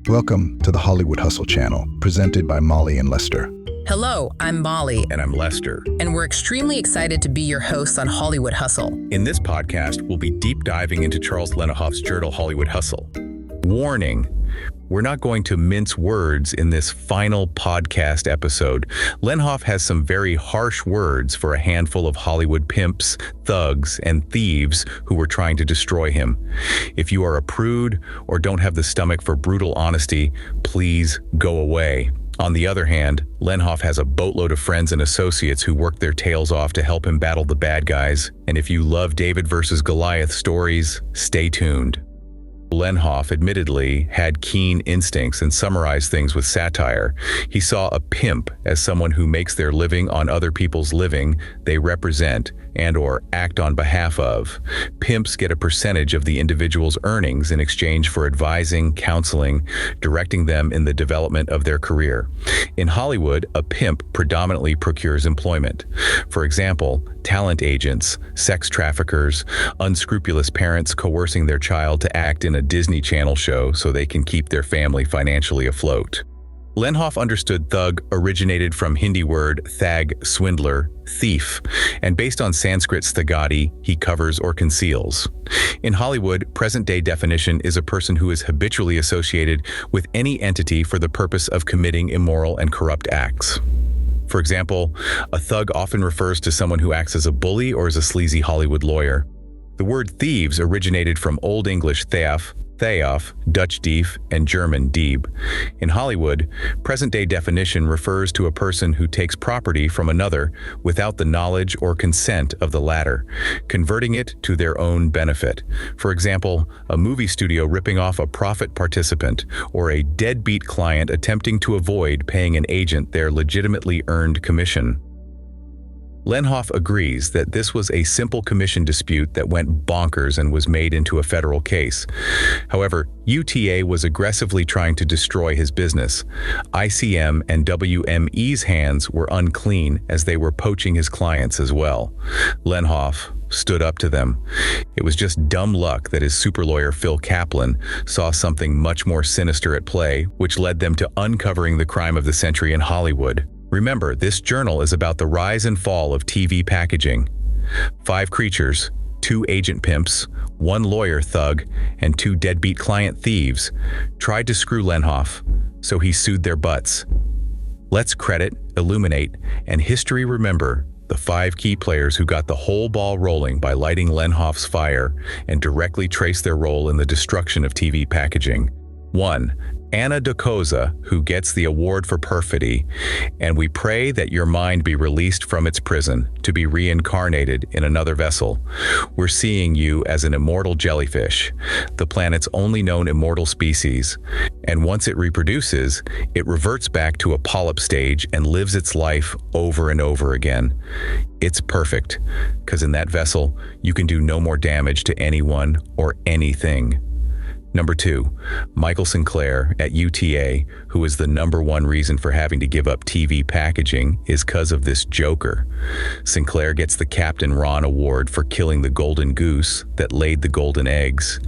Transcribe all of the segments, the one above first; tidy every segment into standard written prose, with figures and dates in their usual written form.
Welcome to the Hollywood Hustle channel, presented by Molly and Lester. Hello, I'm Molly. And I'm Lester. And we're extremely excited to be your hosts on Hollywood Hustle. In this podcast, we'll be deep diving into Charles Lenhoff's journal, Hollywood Hustle. Warning, we're not going to mince words in this final podcast episode. Lenhoff has some very harsh words for a handful of Hollywood pimps, thugs, and thieves who were trying to destroy him. If you are a prude or don't have the stomach for brutal honesty, please go away. On the other hand, Lenhoff has a boatload of friends and associates who work their tails off to help him battle the bad guys. And if you love David versus Goliath stories, stay tuned. Lenhoff admittedly had keen instincts and summarized things with satire. He saw a pimp as someone who makes their living on other people's living they represent and/or act on behalf of. Pimps get a percentage of the individual's earnings in exchange for advising, counseling, directing them in the development of their career. In Hollywood, a pimp predominantly procures employment. For example, talent agents, sex traffickers, unscrupulous parents coercing their child to act in a Disney Channel show so they can keep their family financially afloat. Lenhoff understood thug originated from Hindi word thag, swindler, thief, and based on Sanskrit sthagati, he covers or conceals. In Hollywood, present-day definition is a person who is habitually associated with any entity for the purpose of committing immoral and corrupt acts. For example, a thug often refers to someone who acts as a bully or as a sleazy Hollywood lawyer. The word thieves originated from Old English theaf, Dutch dief, and German dieb. In Hollywood, present-day definition refers to a person who takes property from another without the knowledge or consent of the latter, converting it to their own benefit. For example, a movie studio ripping off a profit participant, or a deadbeat client attempting to avoid paying an agent their legitimately earned commission. Lenhoff agrees that this was a simple commission dispute that went bonkers and was made into a federal case. However, UTA was aggressively trying to destroy his business. ICM and WME's hands were unclean as they were poaching his clients as well. Lenhoff stood up to them. It was just dumb luck that his super lawyer Phil Kaplan saw something much more sinister at play, which led them to uncovering the crime of the century in Hollywood. Remember, this journal is about the rise and fall of TV packaging. 5 creatures, 2 agent pimps, 1 lawyer thug, and 2 deadbeat client thieves tried to screw Lenhoff, so he sued their butts. Let's credit, illuminate, and history remember the 5 key players who got the whole ball rolling by lighting Lenhoff's fire and directly trace their role in the destruction of TV packaging. 1. Anna DeCosa, who gets the award for perfidy, and we pray that your mind be released from its prison to be reincarnated in another vessel. We're seeing you as an immortal jellyfish, the planet's only known immortal species, and once it reproduces, it reverts back to a polyp stage and lives its life over and over again. It's perfect, because in that vessel, you can do no more damage to anyone or anything. Number 2, Michael Sinclair at UTA, who is the #1 reason for having to give up TV packaging, is because of this joker. Sinclair gets the Captain Ron Award for killing the golden goose that laid the golden eggs,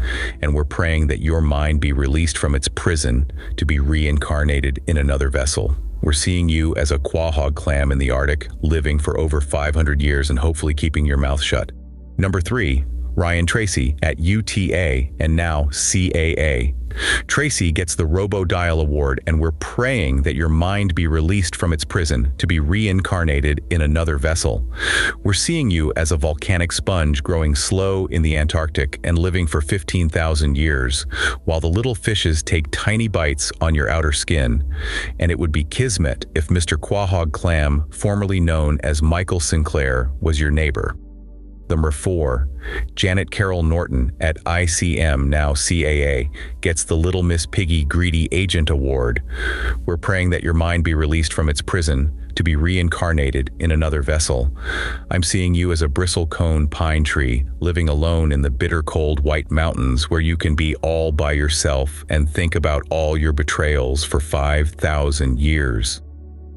and we're praying that your mind be released from its prison to be reincarnated in another vessel. We're seeing you as a quahog clam in the Arctic, living for over 500 years and hopefully keeping your mouth shut. Number 3, Ryan Tracy at UTA and now CAA. Tracy gets the Robo-Dial Award, and we're praying that your mind be released from its prison to be reincarnated in another vessel. We're seeing you as a volcanic sponge growing slow in the Antarctic and living for 15,000 years, while the little fishes take tiny bites on your outer skin. And it would be kismet if Mr. Quahog Clam, formerly known as Michael Sinclair, was your neighbor. Number 4, Janet Carroll Norton at ICM, now CAA, gets the Little Miss Piggy Greedy Agent Award. We're praying that your mind be released from its prison to be reincarnated in another vessel. I'm seeing you as a bristlecone pine tree, living alone in the bitter cold White Mountains where you can be all by yourself and think about all your betrayals for 5,000 years.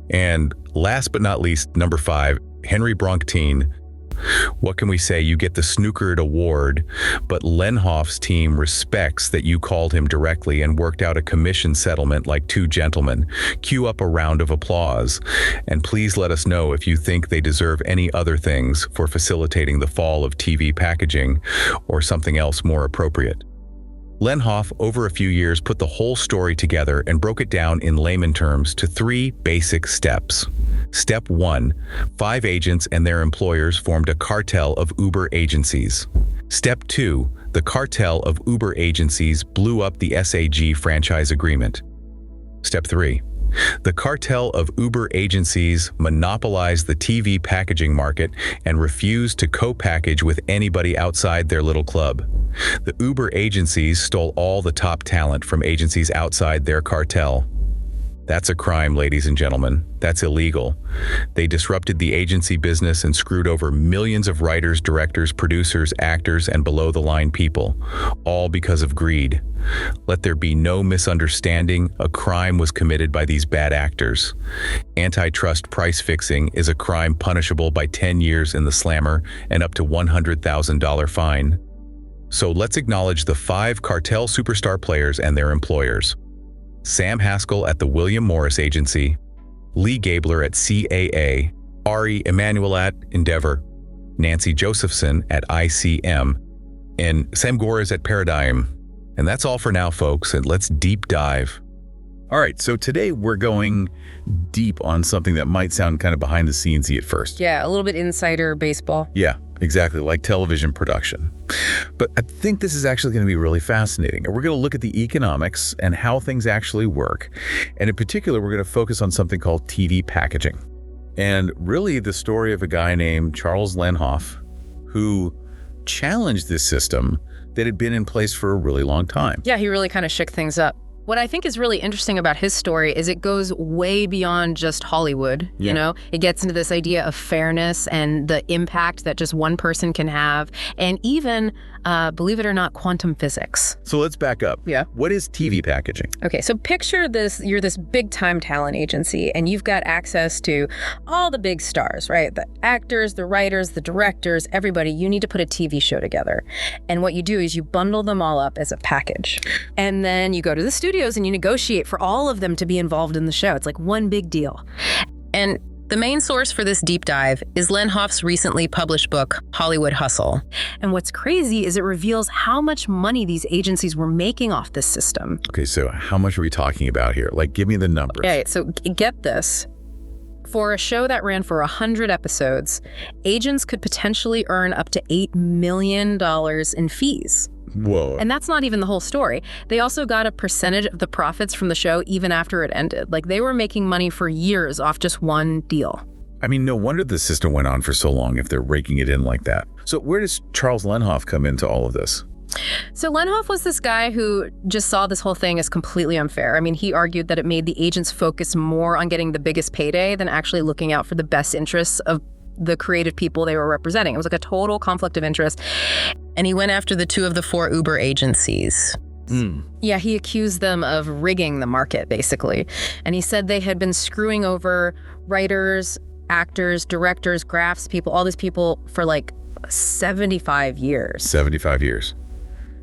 And last but not least, number 5, Henry Bronktine, What can we say? You get the snookered award, but Lenhoff's team respects that you called him directly and worked out a commission settlement like two gentlemen. Cue up a round of applause. And please let us know if you think they deserve any other things for facilitating the fall of TV packaging or something else more appropriate. Lenhoff, over a few years, put the whole story together and broke it down in layman terms to 3 basic steps. Step 1, 5 agents and their employers formed a cartel of Uber agencies. Step 2, the cartel of Uber agencies blew up the SAG franchise agreement. Step 3, the cartel of Uber agencies monopolized the TV packaging market and refused to co-package with anybody outside their little club. The Uber agencies stole all the top talent from agencies outside their cartel. That's a crime, ladies and gentlemen. That's illegal. They disrupted the agency business and screwed over millions of writers, directors, producers, actors, and below-the-line people, all because of greed. Let there be no misunderstanding. A crime was committed by these bad actors. Antitrust price fixing is a crime punishable by 10 years in the slammer and up to $100,000 fine. So let's acknowledge the 5 cartel superstar players and their employers. Sam Haskell at the William Morris Agency, Lee Gabler at CAA, Ari Emanuel at Endeavor, Nancy Josephson at ICM, and Sam Gores at Paradigm. And that's all for now, folks, and let's deep dive. All right, so today we're going deep on something that might sound kind of behind the scenes at first. Yeah, a little bit insider baseball. Yeah, exactly, like television production. But I think this is actually going to be really fascinating. And we're going to look at the economics and how things actually work. And in particular, we're going to focus on something called TV packaging. And really the story of a guy named Charles Lenhoff, who challenged this system that had been in place for a really long time. Yeah, he really kind of shook things up. What I think is really interesting about his story is it goes way beyond just Hollywood, you know? It gets into this idea of fairness and the impact that just one person can have, and even, believe it or not, quantum physics. So let's back up. Yeah. What is TV packaging? Okay, so picture this, you're this big-time talent agency, and you've got access to all the big stars, right? The actors, the writers, the directors, everybody. You need to put a TV show together. And what you do is you bundle them all up as a package. And then you go to the studios and you negotiate for all of them to be involved in the show. It's like one big deal. And the main source for this deep dive is Lenhoff's recently published book, Hollywood Hustle. And what's crazy is it reveals how much money these agencies were making off this system. Okay, so how much are we talking about here? Like, give me the numbers. Okay, so get this. For a show that ran for 100 episodes, agents could potentially earn up to $8 million in fees. Whoa. And that's not even the whole story. They also got a percentage of the profits from the show even after it ended. Like, they were making money for years off just one deal. I mean, no wonder the system went on for so long if they're raking it in like that. So where does Charles Lenhoff come into all of this? So Lenhoff was this guy who just saw this whole thing as completely unfair. I mean, he argued that it made the agents focus more on getting the biggest payday than actually looking out for the best interests of the creative people they were representing. It was like a total conflict of interest. And he went after the 2 of the 4 Uber agencies. Yeah, he accused them of rigging the market, basically. And he said they had been screwing over writers, actors, directors, crafts people, all these people for like 75 years. 75 years.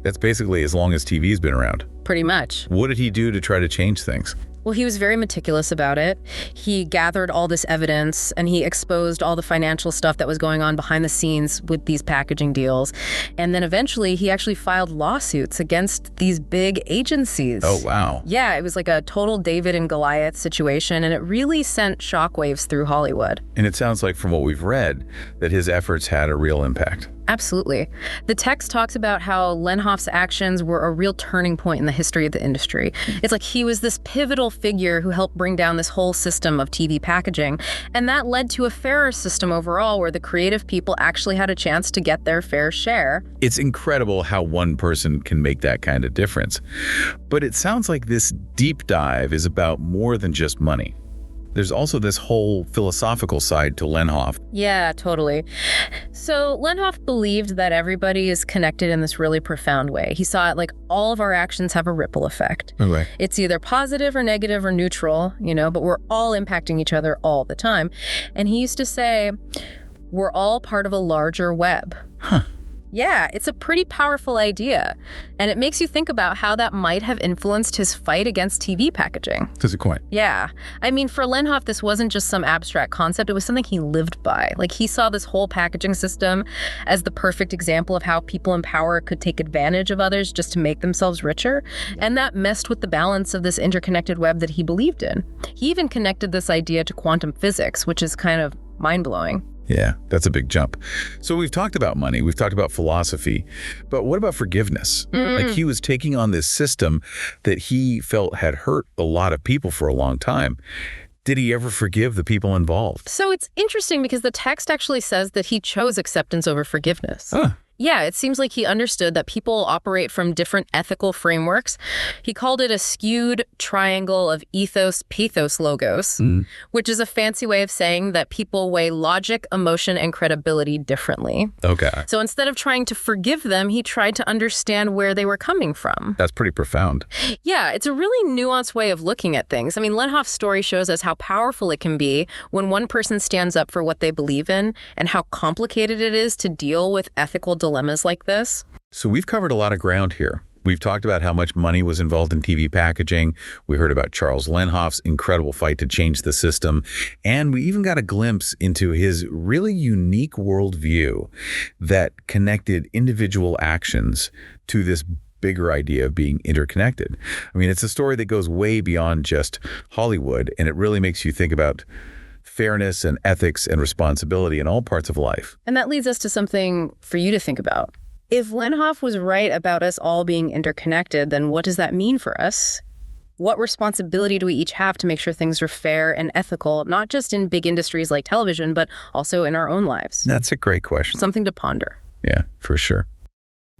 That's basically as long as TV's been around. Pretty much. What did he do to try to change things? Well, he was very meticulous about it. He gathered all this evidence and he exposed all the financial stuff that was going on behind the scenes with these packaging deals. And then eventually he actually filed lawsuits against these big agencies. Oh, wow. Yeah, it was like a total David and Goliath situation, and it really sent shockwaves through Hollywood. And it sounds like from what we've read that his efforts had a real impact. Absolutely. The text talks about how Lenhoff's actions were a real turning point in the history of the industry. It's like he was this pivotal figure who helped bring down this whole system of TV packaging, and that led to a fairer system overall where the creative people actually had a chance to get their fair share. It's incredible how one person can make that kind of difference. But it sounds like this deep dive is about more than just money. There's also this whole philosophical side to Lenhoff. Yeah, totally. So Lenhoff believed that everybody is connected in this really profound way. He saw it like all of our actions have a ripple effect. Okay. It's either positive or negative or neutral, but we're all impacting each other all the time. And he used to say, We're all part of a larger web. Huh. Yeah, it's a pretty powerful idea. And it makes you think about how that might have influenced his fight against TV packaging. That's a point. Yeah. I mean, for Lenhoff, this wasn't just some abstract concept. It was something he lived by. Like, he saw this whole packaging system as the perfect example of how people in power could take advantage of others just to make themselves richer. And that messed with the balance of this interconnected web that he believed in. He even connected this idea to quantum physics, which is kind of mind-blowing. Yeah, that's a big jump. So we've talked about money, we've talked about philosophy, but what about forgiveness? Like, he was taking on this system that he felt had hurt a lot of people for a long time. Did he ever forgive the people involved? So it's interesting because the text actually says that he chose acceptance over forgiveness. Huh. Yeah, it seems like he understood that people operate from different ethical frameworks. He called it a skewed triangle of ethos, pathos, logos, which is a fancy way of saying that people weigh logic, emotion, and credibility differently. Okay. So instead of trying to forgive them, he tried to understand where they were coming from. That's pretty profound. Yeah, it's a really nuanced way of looking at things. I mean, Lenhoff's story shows us how powerful it can be when one person stands up for what they believe in and how complicated it is to deal with ethical dilemmas like this. So we've covered a lot of ground here. We've talked about how much money was involved in TV packaging. We heard about Charles Lenhoff's incredible fight to change the system. And we even got a glimpse into his really unique worldview that connected individual actions to this bigger idea of being interconnected. I mean, it's a story that goes way beyond just Hollywood, and it really makes you think about fairness and ethics and responsibility in all parts of life. And that leads us to something for you to think about. If Lenhoff was right about us all being interconnected, then what does that mean for us? What responsibility do we each have to make sure things are fair and ethical, not just in big industries like television, but also in our own lives? That's a great question. Something to ponder. Yeah, for sure.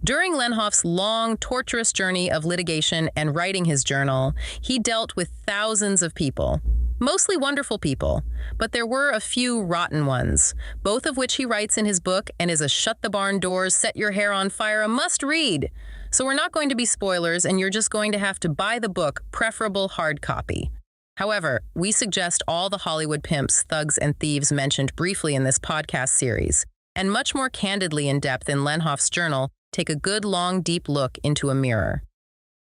During Lenhoff's long, torturous journey of litigation and writing his journal, he dealt with thousands of people. Mostly wonderful people, but there were a few rotten ones, both of which he writes in his book and is a shut the barn doors, set your hair on fire, a must read. So we're not going to be spoilers, and you're just going to have to buy the book, preferable hard copy. However, we suggest all the Hollywood pimps, thugs, and thieves mentioned briefly in this podcast series, and much more candidly in depth in Lenhoff's journal, take a good, long, deep look into a mirror.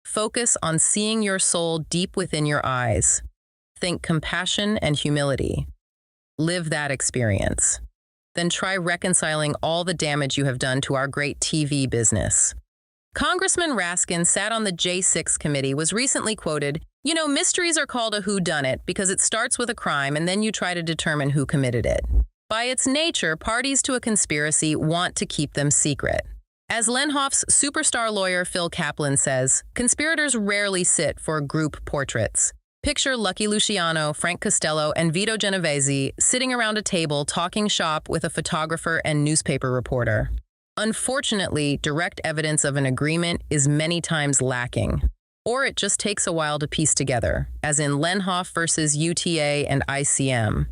Focus on seeing your soul deep within your eyes. Think compassion and humility. Live that experience. Then try reconciling all the damage you have done to our great TV business. Congressman Raskin sat on the J6 committee, was recently quoted, "You know, mysteries are called a whodunit because it starts with a crime and then you try to determine who committed it. By its nature, parties to a conspiracy want to keep them secret. As Lenhoff's superstar lawyer Phil Kaplan says, conspirators rarely sit for group portraits. Picture Lucky Luciano, Frank Costello, and Vito Genovese sitting around a table talking shop with a photographer and newspaper reporter. Unfortunately, direct evidence of an agreement is many times lacking, or it just takes a while to piece together, as in Lenhoff versus UTA and ICM.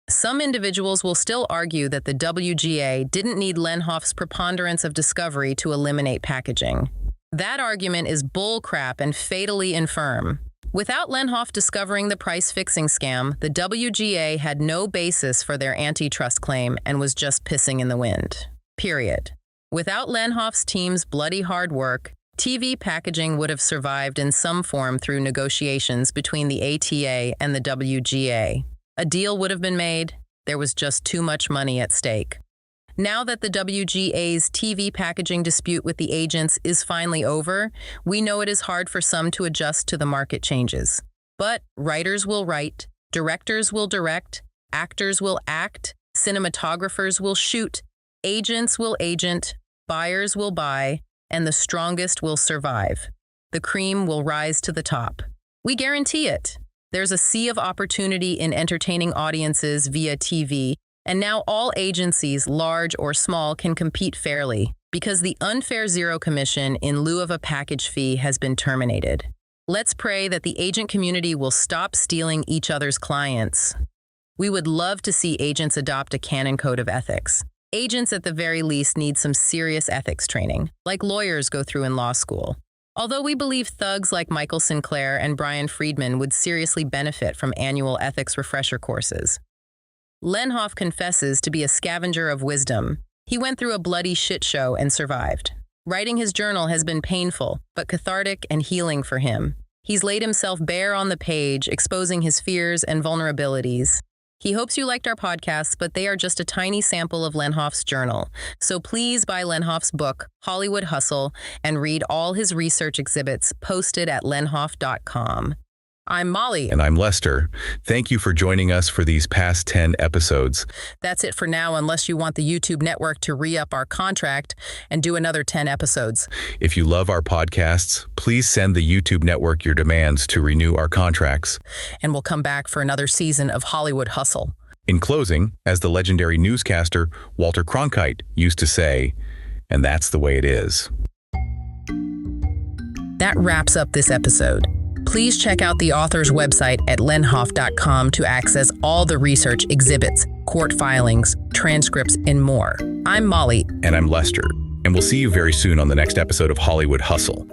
Some individuals will still argue that the WGA didn't need Lenhoff's preponderance of discovery to eliminate packaging. That argument is bullcrap and fatally infirm. Without Lenhoff discovering the price-fixing scam, the WGA had no basis for their antitrust claim and was just pissing in the wind. Period. Without Lenhoff's team's bloody hard work, TV packaging would have survived in some form through negotiations between the ATA and the WGA. A deal would have been made. There was just too much money at stake. Now that the WGA's TV packaging dispute with the agents is finally over, we know it is hard for some to adjust to the market changes. But writers will write, directors will direct, actors will act, cinematographers will shoot, agents will agent, buyers will buy, and the strongest will survive. The cream will rise to the top. We guarantee it. There's a sea of opportunity in entertaining audiences via TV, and now all agencies, large or small, can compete fairly because the unfair zero commission in lieu of a package fee has been terminated. Let's pray that the agent community will stop stealing each other's clients. We would love to see agents adopt a canon code of ethics. Agents, at the very least, need some serious ethics training, like lawyers go through in law school. Although we believe thugs like Michael Sinclair and Brian Friedman would seriously benefit from annual ethics refresher courses. Lenhoff confesses to be a scavenger of wisdom. He went through a bloody shit show and survived. Writing his journal has been painful, but cathartic and healing for him. He's laid himself bare on the page, exposing his fears and vulnerabilities. He hopes you liked our podcasts, but they are just a tiny sample of Lenhoff's journal. So please buy Lenhoff's book, Hollywood Hustle, and read all his research exhibits posted at lenhoff.com. I'm Molly. And I'm Lester. Thank you for joining us for these past 10 episodes. That's it for now, unless you want the YouTube network to re-up our contract and do another 10 episodes. If you love our podcasts, please send the YouTube network your demands to renew our contracts. And we'll come back for another season of Hollywood Hustle. In closing, as the legendary newscaster Walter Cronkite used to say, and that's the way it is. That wraps up this episode. Please check out the author's website at lenhoff.com to access all the research, exhibits, court filings, transcripts, and more. I'm Molly. And I'm Lester. And we'll see you very soon on the next episode of Hollywood Hustle.